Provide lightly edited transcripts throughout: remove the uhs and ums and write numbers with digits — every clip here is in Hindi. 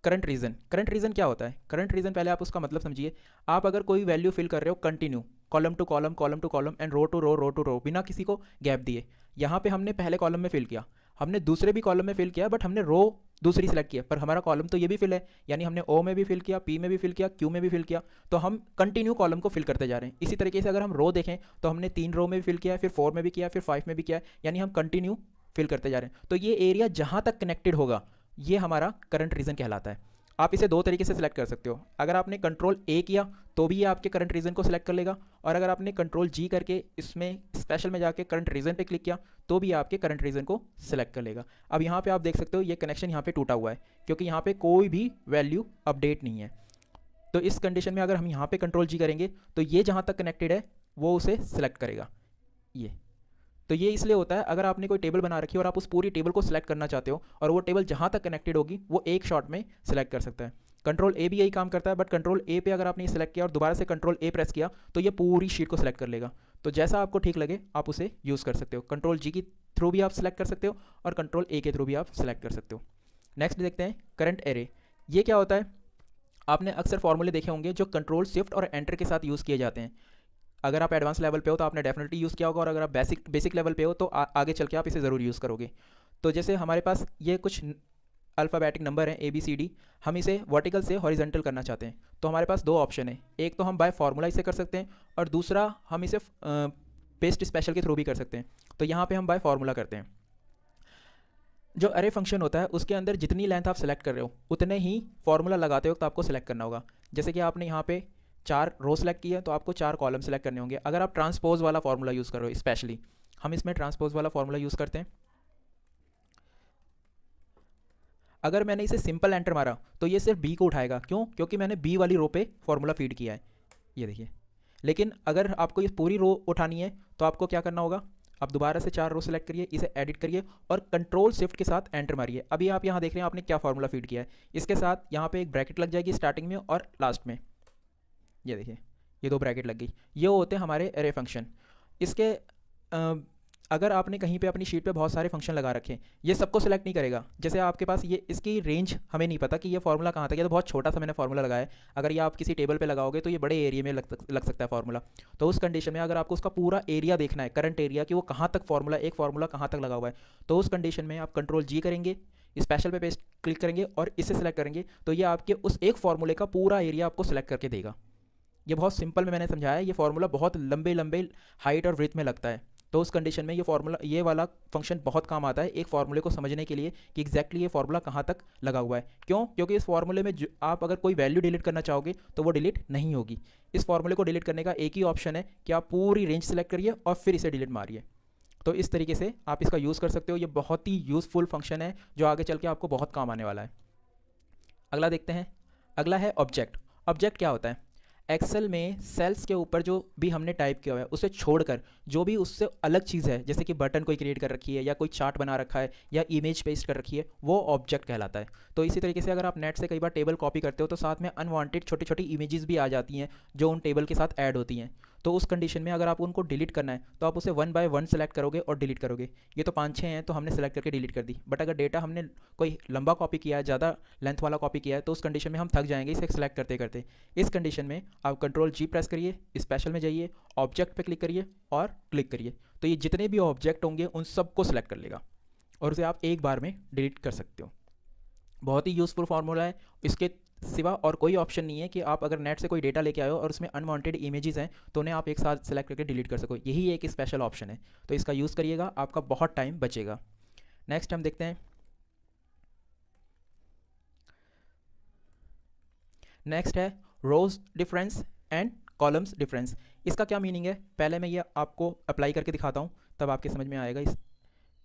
करंट रीजन क्या होता है? करंट रीजन पहले आप उसका मतलब समझिए। आप अगर कोई वैल्यू फिल कर रहे हो continue, column to column, column to column and row to row, row to row, बिना किसी को गैप दिए। यहाँ पे हमने पहले कॉलम में फिल किया, हमने दूसरे भी कॉलम में फिल किया, बट हमने रो दूसरी सेलेक्ट किया, पर हमारा कॉलम तो ये भी फिल है, यानी हमने ओ में भी फिल किया, पी में भी फिल किया, क्यू में भी फिल किया, तो हम कंटिन्यू कॉलम को फिल करते जा रहे हैं। इसी तरीके से अगर हम रो देखें तो हमने 3 रो में भी फिल किया, फिर 4 में भी किया, फिर 5 में भी किया, यानी हम कंटिन्यू फिल करते जा रहे हैं। तो ये एरिया जहाँ तक कनेक्टेड होगा ये हमारा करंट रीजन कहलाता है। आप इसे दो तरीके से सिलेक्ट कर सकते हो। अगर आपने कंट्रोल ए किया तो भी ये आपके करंट रीजन को सिलेक्ट कर लेगा, और अगर आपने कंट्रोल जी करके इसमें स्पेशल में जाके करंट रीजन पे क्लिक किया तो भी आपके करंट रीजन को सिलेक्ट कर लेगा। अब यहाँ पे आप देख सकते हो ये कनेक्शन यहाँ पे टूटा हुआ है, क्योंकि यहाँ पे कोई भी वैल्यू अपडेट नहीं है। तो इस कंडीशन में अगर हम यहाँ पे कंट्रोल जी करेंगे तो ये जहाँ तक कनेक्टेड है वो उसे सिलेक्ट करेगा। ये तो ये इसलिए होता है, अगर आपने कोई टेबल बना रखी है और आप उस पूरी टेबल को सिलेक्ट करना चाहते हो और वो टेबल जहाँ तक कनेक्टेड होगी वो एक शॉट में सिलेक्ट कर सकता है। कंट्रोल ए भी यही काम करता है, बट कंट्रोल ए पे अगर आपने सिलेक्ट किया और दोबारा से कंट्रोल ए प्रेस किया तो ये पूरी शीट को सिलेक्ट कर लेगा। तो जैसा आपको ठीक लगे आप उसे यूज़ कर सकते हो। कंट्रोल जी के थ्रू भी आप सिलेक्ट कर सकते हो और कंट्रोल ए के थ्रू भी आप सिलेक्ट कर सकते हो। नेक्स्ट देखते हैं करंट एरे। ये क्या होता है? आपने अक्सर फॉर्मूले देखे होंगे जो कंट्रोल शिफ्ट और एंटर के साथ यूज़ किए जाते हैं। अगर आप एडवांस लेवल पे हो तो आपने डेफिनेटली यूज़ किया होगा, और अगर आप बेसिक लेवल पे हो तो आगे चल के आप इसे ज़रूर यूज़ करोगे। तो जैसे हमारे पास ये कुछ अल्फ़ाबेटिक नंबर हैं ए बी सी डी, हम इसे वर्टिकल से हॉरिजेंटल करना चाहते हैं, तो हमारे पास दो ऑप्शन है। एक तो हम बाय फार्मूला इसे कर सकते हैं, और दूसरा हम इसे पेस्ट स्पेशल के थ्रू भी कर सकते हैं। तो यहाँ पे हम बाय फार्मूला करते हैं। जो अरे फंक्शन होता है उसके अंदर जितनी लेंथ आप सेलेक्ट कर रहे हो उतने ही फार्मूला लगाते वक्त आपको सेलेक्ट करना होगा। जैसे कि आपने यहाँ पे 4 रो सेलेक्ट किया तो आपको 4 कॉलम सेलेक्ट करने होंगे। अगर आप ट्रांसपोज वाला फार्मूला यूज़ कर रहे हो, स्पेशली हम इसमें ट्रांसपोज वाला फार्मूला यूज़ करते हैं। अगर मैंने इसे सिंपल एंटर मारा तो ये सिर्फ बी को उठाएगा। क्यों? क्योंकि मैंने बी वाली रो पे फार्मूला फीड किया है, ये देखिए। लेकिन अगर आपको ये पूरी रो उठानी है तो आपको क्या करना होगा? आप दोबारा से 4 रो सेलेक्ट करिए, इसे एडिट करिए और कंट्रोल शिफ्ट के साथ एंटर मारिए। अभी आप यहाँ देख रहे हैं आपने क्या फार्मूला फीड किया है। इसके साथ यहाँ पे एक ब्रैकेट लग जाएगी स्टार्टिंग में और लास्ट में, ये देखिए ये 2 ब्रैकेट लग गई। ये होते हैं हमारे एरे फंक्शन। इसके अगर आपने कहीं पे अपनी शीट पे बहुत सारे फंक्शन लगा रखे हैं, ये सबको सिलेक्ट नहीं करेगा। जैसे आपके पास ये इसकी रेंज हमें नहीं पता कि ये फार्मूला कहाँ तक, ये तो बहुत छोटा सा मैंने फार्मूला लगाया है। अगर ये आप किसी टेबल पे लगाओगे तो ये बड़े एरिया में लग सकता है फार्मूला। तो उस कंडीशन में अगर आपको उसका पूरा एरिया देखना है, करंट एरिया, कि वो कहाँ तक फार्मूला, एक फार्मूला कहाँ तक लगा हुआ है, तो उस कंडीशन में आप कंट्रोल जी करेंगे, स्पेशल पे पेस्ट क्लिक करेंगे और इसे सेलेक्ट करेंगे तो ये आपके उस एक फार्मूले का पूरा एरिया आपको सेलेक्ट करके देगा। ये बहुत सिंपल में मैंने समझाया है। ये फार्मूला बहुत लंबे लंबे हाइट और ब्रेथ में लगता है। तो उस कंडीशन में ये फार्मूला, ये वाला फंक्शन बहुत काम आता है एक फार्मूले को समझने के लिए कि एग्जैक्टली ये फार्मूला कहाँ तक लगा हुआ है। क्यों? क्योंकि इस फार्मूले में आप अगर कोई वैल्यू डिलीट करना चाहोगे तो वो डिलीट नहीं होगी। इस फार्मूले को डिलीट करने का एक ही ऑप्शन है कि आप पूरी रेंज सेलेक्ट करिए और फिर इसे डिलीट मारिए। तो इस तरीके से आप इसका यूज़ कर सकते हो। ये बहुत ही यूज़फुल फंक्शन है जो आगे चल के आपको बहुत काम आने वाला है। अगला देखते हैं। अगला है ऑब्जेक्ट। ऑब्जेक्ट क्या होता है? एक्सेल में सेल्स के ऊपर जो भी हमने टाइप किया हुआ है उसे छोड़कर जो भी उससे अलग चीज़ है, जैसे कि बटन कोई क्रिएट कर रखी है या कोई चार्ट बना रखा है या इमेज पेस्ट कर रखी है, वो ऑब्जेक्ट कहलाता है। तो इसी तरीके से अगर आप नेट से कई बार टेबल कॉपी करते हो तो साथ में अनवांटेड छोटी छोटी इमेजेस भी आ जाती हैं जो उन टेबल के साथ ऐड होती हैं। तो उस कंडीशन में अगर आप उनको डिलीट करना है तो आप उसे 1 बाय 1 सेलेक्ट करोगे और डिलीट करोगे। ये तो 5-6 हैं तो हमने सेलेक्ट करके डिलीट कर दी, बट अगर डेटा हमने कोई लंबा कॉपी किया है, ज़्यादा लेंथ वाला कॉपी किया है, तो उस कंडीशन में हम थक जाएंगे इसे सेलेक्ट करते करते। इस कंडीशन में आप कंट्रोल जी प्रेस करिए, स्पेशल में जाइए, ऑब्जेक्ट पे क्लिक करिए और क्लिक करिए, तो ये जितने भी ऑब्जेक्ट होंगे उन सबको सेलेक्ट कर लेगा और उसे आप एक बार में डिलीट कर सकते हो। बहुत ही यूज़फुल फार्मूला है। इसके सिवा और कोई ऑप्शन नहीं है कि आप अगर नेट से कोई डेटा लेके आए हो और उसमें अनवांटेड इमेजेस हैं तो उन्हें आप एक साथ सेलेक्ट करके डिलीट कर सको। यही एक स्पेशल ऑप्शन है, तो इसका यूज़ करिएगा, आपका बहुत टाइम बचेगा। नेक्स्ट हम देखते हैं। नेक्स्ट है रोज डिफरेंस एंड कॉलम्स डिफरेंस। इसका क्या मीनिंग है पहले मैं ये आपको अप्लाई करके दिखाता हूँ, तब आपके समझ में आएगा।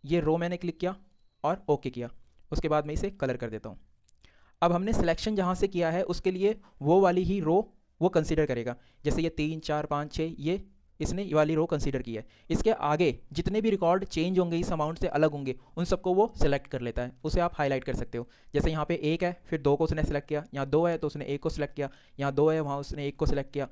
ये रो मैंने क्लिक किया और ओके किया, उसके बाद मैं इसे कलर कर देता हूँ। अब हमने सिलेक्शन जहाँ से किया है उसके लिए वो वाली ही रो वो कंसीडर करेगा। जैसे ये 3 4 5 6 ये इसने ये वाली रो कंसीडर की है। इसके आगे जितने भी रिकॉर्ड चेंज होंगे, इस अमाउंट से अलग होंगे, उन सबको वो सिलेक्ट कर लेता है। उसे आप हाईलाइट कर सकते हो। जैसे यहाँ पे 1 है, फिर 2 को उसने सेलेक्ट किया, यहाँ 2 है तो उसने 1 को सिलेक्ट किया, यहाँ 2 है वहाँ उसने 1 को सिलेक्ट किया।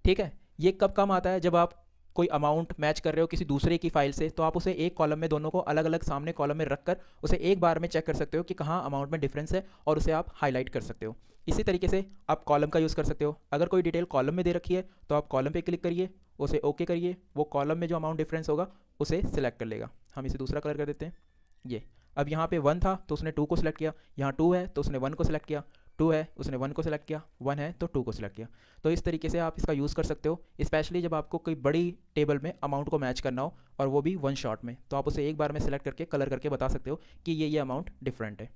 ठीक है, ये कब काम आता है? जब आप कोई अमाउंट मैच कर रहे हो किसी दूसरे की फाइल से, तो आप उसे एक कॉलम में दोनों को अलग अलग सामने कॉलम में रख कर उसे एक बार में चेक कर सकते हो कि कहाँ अमाउंट में डिफरेंस है, और उसे आप हाईलाइट कर सकते हो। इसी तरीके से आप कॉलम का यूज़ कर सकते हो। अगर कोई डिटेल कॉलम में दे रखी है तो आप कॉलम पे क्लिक करिए, उसे ओके करिए, वो कॉलम में जो अमाउंट डिफरेंस होगा उसे सिलेक्ट कर लेगा। हम इसे दूसरा कलर कर देते हैं। ये अब यहाँ पे 1 था तो उसने 2 को सिलेक्ट किया, यहाँ 2 है तो उसने 1 को सिलेक्ट किया, 2 है उसने 1 को सिलेक्ट किया, 1 है तो 2 को सिलेक्ट किया। तो इस तरीके से आप इसका यूज़ कर सकते हो, स्पेशली जब आपको कोई बड़ी टेबल में अमाउंट को मैच करना हो और वो भी वन शॉट में, तो आप उसे एक बार में सिलेक्ट करके कलर करके बता सकते हो कि ये अमाउंट डिफरेंट है।